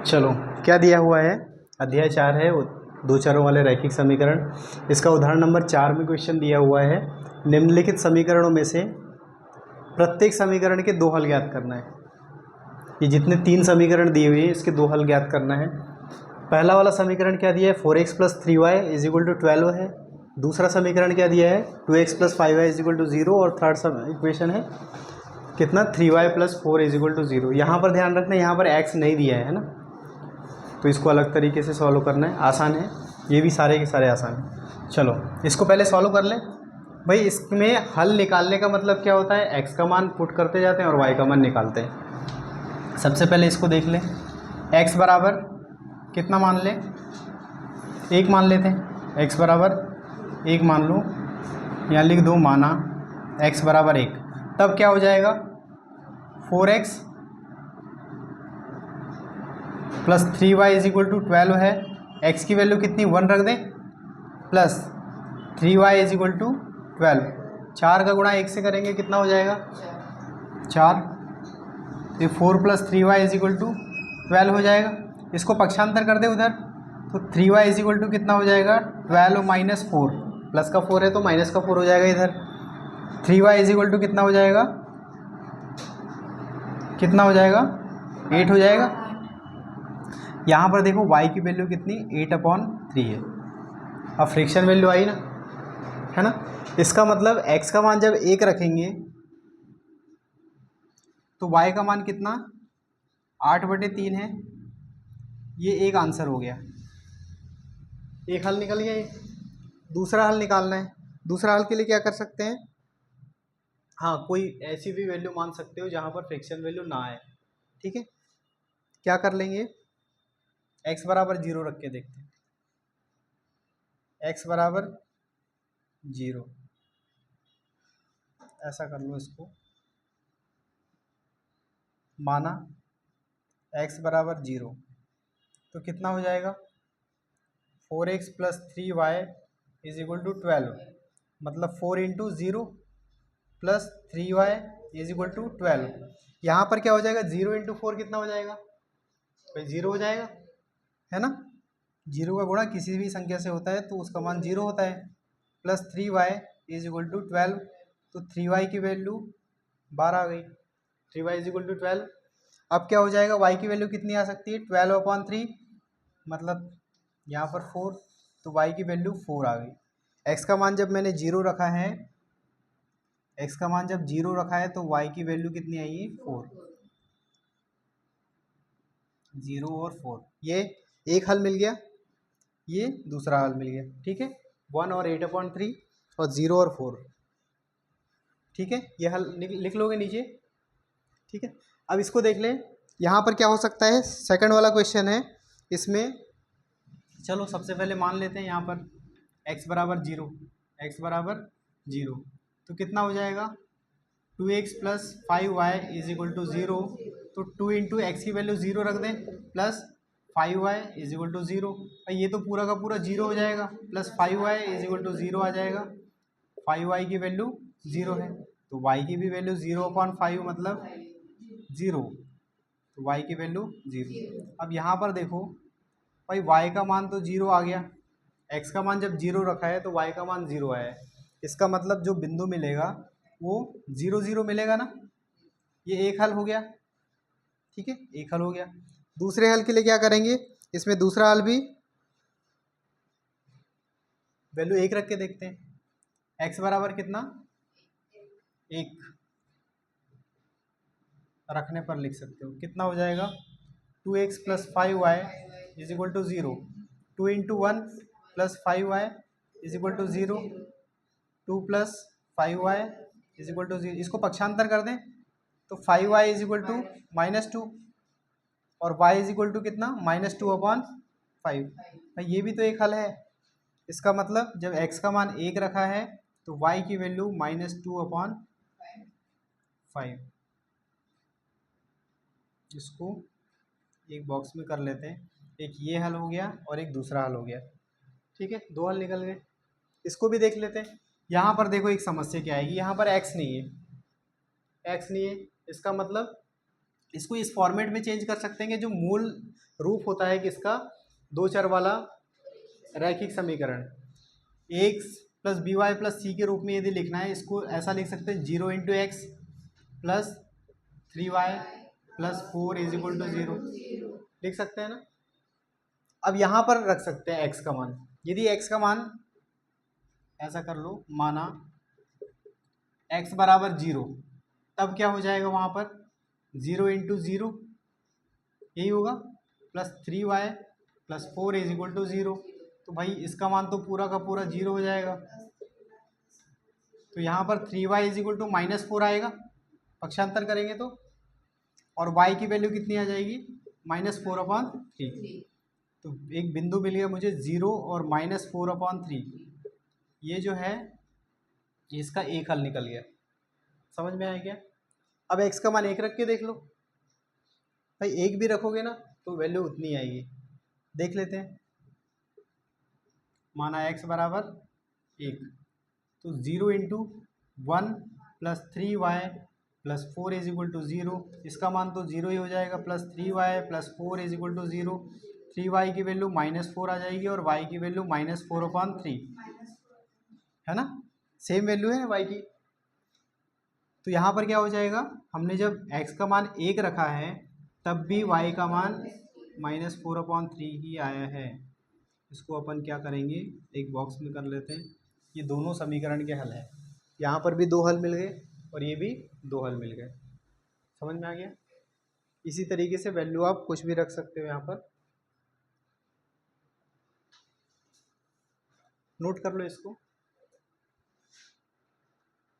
चलो क्या दिया हुआ है, अध्याय 4 है दो चरों वाले रैखिक समीकरण। इसका उदाहरण नंबर 4 में क्वेश्चन दिया हुआ है, निम्नलिखित समीकरणों में से प्रत्येक समीकरण के दो हल ज्ञात करना है। ये जितने 3 समीकरण दिए हुए हैं इसके दो हल ज्ञात करना है। पहला वाला समीकरण क्या दिया है, 4x + 3y = 12 है। दूसरा समीकरण क्या दिया है, 2x + 5y = 0। और थर्ड इक्वेशन है कितना, 3y + 4 = 0। यहाँ पर ध्यान रखना, यहाँ पर x नहीं दिया है ना, तो इसको अलग तरीके से सॉल्व करना है। आसान है, ये भी सारे के सारे आसान हैं। चलो इसको पहले सॉल्व कर लें। भाई इसमें हल निकालने का मतलब क्या होता है, x का मान पुट करते जाते हैं और y का मान निकालते हैं। सबसे पहले इसको देख लें, x बराबर कितना मान लें, 1 मान लेते हैं। x बराबर 1 मान लो, यहाँ लिख दो माना x बराबर 1। तब क्या हो जाएगा, 4x + 3y = 12 है। x की वैल्यू कितनी, 1 रख दें, प्लस 3y = 12। 4 का गुणा 1 से करेंगे कितना हो जाएगा, 4। तो 4 + 3y = 12 हो जाएगा। इसको पक्षांतर कर दे उधर, तो 3y = कितना हो जाएगा, 12 - 4। प्लस का 4 है तो माइनस का 4 हो जाएगा इधर। 3y = कितना हो जाएगा, कितना हो जाएगा, 8 हो जाएगा। यहाँ पर देखो y की वैल्यू कितनी, 8/3 है। अब फ्रिक्शन वैल्यू आई ना, है ना। इसका मतलब x का मान जब 1 रखेंगे तो y का मान कितना, 8/3 है। ये एक आंसर हो गया, एक हल निकल गया। ये दूसरा हल निकालना है। दूसरा हल के लिए क्या कर सकते हैं, हाँ कोई ऐसी भी वैल्यू मान सकते हो जहाँ पर फ्रिक्शन वैल्यू ना आए, ठीक है। क्या कर लेंगे, x बराबर 0 रख के देखते हैं। x बराबर 0, ऐसा कर लो इसको, माना x बराबर 0, तो कितना हो जाएगा, 4x + 3y = 12। मतलब 4 × 0 + 3y = 12। यहाँ पर क्या हो जाएगा, 0 × 4 कितना हो जाएगा भाई, 0 हो जाएगा, है ना। 0 का गुणा किसी भी संख्या से होता है तो उसका मान 0 होता है। प्लस 3y = 12, तो 3y की वैल्यू 12 आ गई। 3y = 12। अब क्या हो जाएगा, y की वैल्यू कितनी आ सकती है, 12/3, मतलब यहाँ पर 4, तो y की वैल्यू 4 आ गई। x का मान जब मैंने 0 रखा है, x का मान जब 0 रखा है तो y की वैल्यू कितनी आई है, 4। 0 और 4, ये एक हल मिल गया, ये दूसरा हल मिल गया, ठीक है। 1 और 8/3 और 0 और 4, ठीक है। ये हल लिख लोगे नीचे, ठीक है। अब इसको देख लें, यहाँ पर क्या हो सकता है, सेकंड वाला क्वेश्चन है इसमें। चलो सबसे पहले मान लेते हैं यहाँ पर x बराबर 0, x बराबर 0, तो कितना हो जाएगा, 2x + 5y = 0। तो 2 × x की वैल्यू 0 रख दें, प्लस 5y = 0। ये तो पूरा का पूरा 0 हो जाएगा, प्लस 5y = 0 आ जाएगा। 5y की वैल्यू 0 है, तो y की भी वैल्यू 0/5 मतलब 0, तो y की वैल्यू 0। अब यहाँ पर देखो भाई, y का मान तो 0 आ गया, x का मान जब 0 रखा है तो y का मान 0 आया है। इसका मतलब जो बिंदु मिलेगा वो 0, 0 मिलेगा ना। ये एक हल हो गया, ठीक है, एक हल हो गया। दूसरे हल के लिए क्या करेंगे, इसमें दूसरा हल भी वैल्यू 1 रख के देखते हैं। x बराबर कितना, 1 रखने पर लिख सकते हो, कितना हो जाएगा, 2x + 5y = 0। 2 × 1 + 5y = 0। 2 + 5y = 0। इसको पक्षांतर कर दें तो 5y = -2 और y = कितना, -2/5। भाई ये भी तो एक हल है। इसका मतलब जब x का मान 1 रखा है तो y की वैल्यू -2/5। इसको एक बॉक्स में कर लेते हैं, एक ये हल हो गया और एक दूसरा हल हो गया, ठीक है। दो हल निकल गए। इसको भी देख लेते हैं। यहाँ पर देखो एक समस्या क्या आएगी, यहाँ पर x नहीं है, x नहीं है, इसका मतलब इसको इस फॉर्मेट में चेंज कर सकते हैं कि जो मूल रूप होता है किसका, दो चर वाला रैखिक समीकरण, X plus B Y plus C के रूप में यदि लिखना है इसको ऐसा लिख सकते हैं 0 into x plus 3y plus 4 is equal to 0 लिख सकते हैं ना। अब यहाँ पर रख सकते हैं x का मान, यदि x का मान ऐसा कर लो, माना x बराबर 0, तब क्या हो जाएगा वहाँ पर 0 इंटू 0 यही होगा plus 3y plus 4 is equal to 0। तो भाई इसका मान तो पूरा का पूरा 0 हो जाएगा। तो यहाँ पर 3y इज इक्वल टू -4 आएगा पक्षांतर करेंगे तो, और y की वैल्यू कितनी आ जाएगी -4/3। तो एक बिंदु मिल गया मुझे 0 और -4/3, ये जो है इसका एक हल निकल गया। समझ में आया क्या? अब x का मान 1 रख के देख लो भाई, 1 भी रखोगे ना तो वैल्यू उतनी आएगी। देख लेते हैं, माना x बराबर 1, तो 0 into 1 plus 3y plus 4 is equal to 0, इसका मान तो 0 ही हो जाएगा, plus 3y plus 4 is equal to 0। 3y की वैल्यू -4 आ जाएगी और y की वैल्यू -4/3 है ना, सेम वैल्यू है y की। तो यहाँ पर क्या हो जाएगा, हमने जब x का मान 1 रखा है तब भी y का मान -4/3 ही आया है। इसको अपन क्या करेंगे, एक बॉक्स में कर लेते हैं। ये दोनों समीकरण के हल हैं, यहाँ पर भी 2 हल मिल गए और ये भी 2 हल मिल गए। समझ में आ गया? इसी तरीके से वैल्यू आप कुछ भी रख सकते हो, यहाँ पर नोट कर लो इसको।